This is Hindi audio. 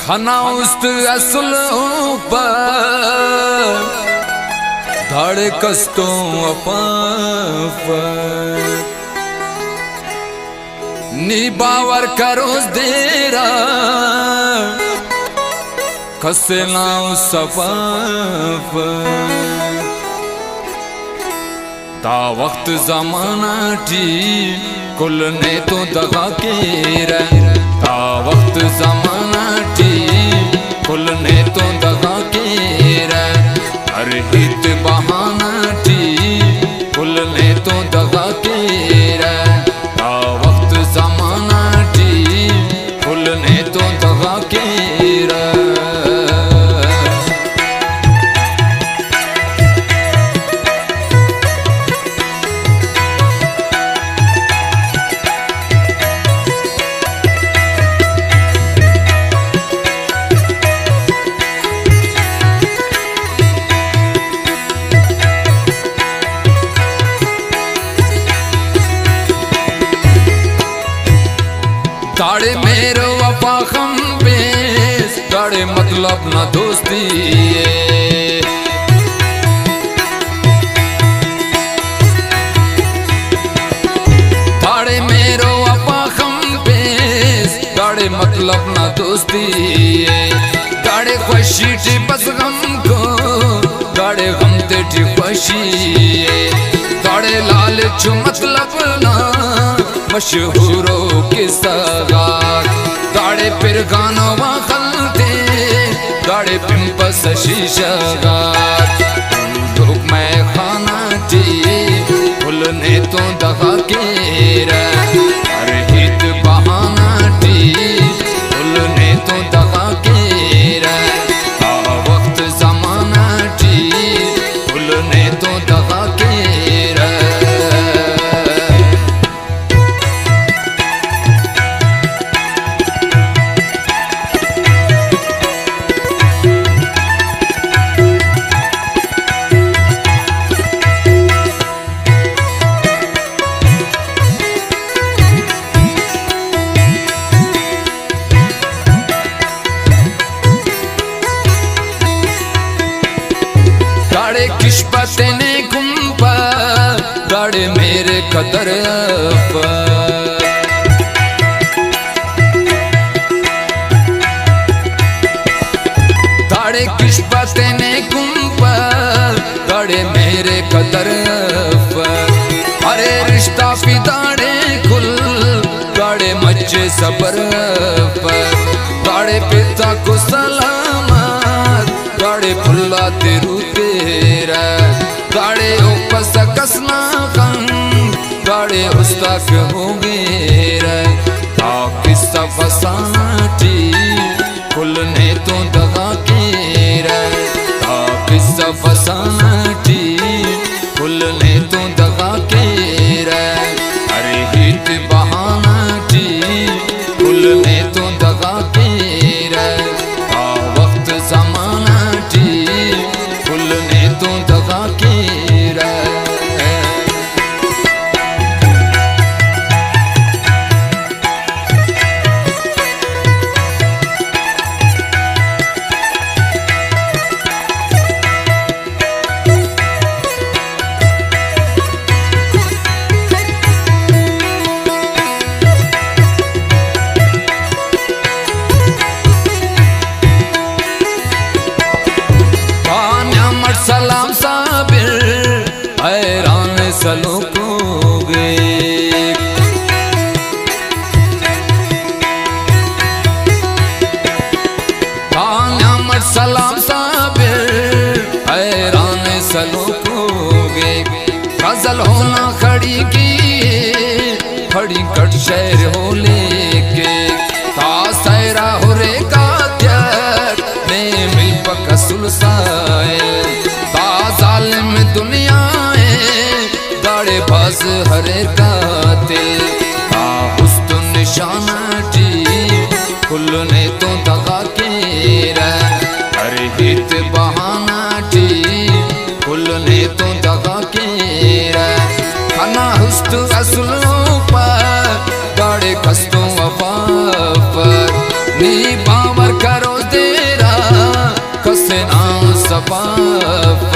खाना उस्त असल धाड़े कस्तों नी बावर करो देरा कसे लाओ सफाफ ता वक्त जमाना टी कुल ने तो दगा के ता वक्त जमाना टी कुल ने तो दगा के हर हित बहाना टी कुल ने तो दगा के ता वक्त जमाना टी कुल ने तो दगा के ताड़े मेरो वफा खम बेस ताड़े मतलब ना दोस्ती ताड़े मेरो वफा खम बेस ताड़े मतलब ना दोस्ती ताड़े खुशी टी बस गम को ताड़े गम ते टी खुशी ताड़े लाल चु मतलब ना मशहूरो के सगार दाड़े फिर गानो वखलते दाड़े पिंपस शीशगार लोग मैं खाना टी फुल ने तो दगा के हर हित बहाना टी फुल ने तो दगा के वक्त जमाना टी फुल ने तो दगा के किस्मत ने गुम्पा गाड़े मेरे कदर दाड़े किस्मत ने गुम्पा गाड़े मेरे कदर अरे रिश्ता भी दाड़े कुल गाड़े मच्चे सबर दाड़े पिता को सलामत गाड़े फुल्ला तेरू गाड़े उपस कसना कम गाड़े उस्ताक होंगे किस्सा फसाना टी कुल ने तो दगा के किस्सा फसाना टी कुल ने तो दगा के अरे हित बहाना टी कुल ने तो दगा के वक्त जमाना टी कुल ने तो दगा के सलाम साबिर हैरान सलूकोगे सलाम साबिर हैरान सलूकोगे गजल होना खड़ी की खड़ी कट शहर हो लेके तासैरा हो रे का ने मिल पकसुल साए में दुनिया दाड़े बाज हरे कातिल हुस्न निशाना टी कुल ने तो दगा के हर हित बहाना टी कुल ने तो दगा के खाना हुस्न असलों पर दाड़े कस्तों वफा पर नी बावर करो तेरा कसे ना सबाब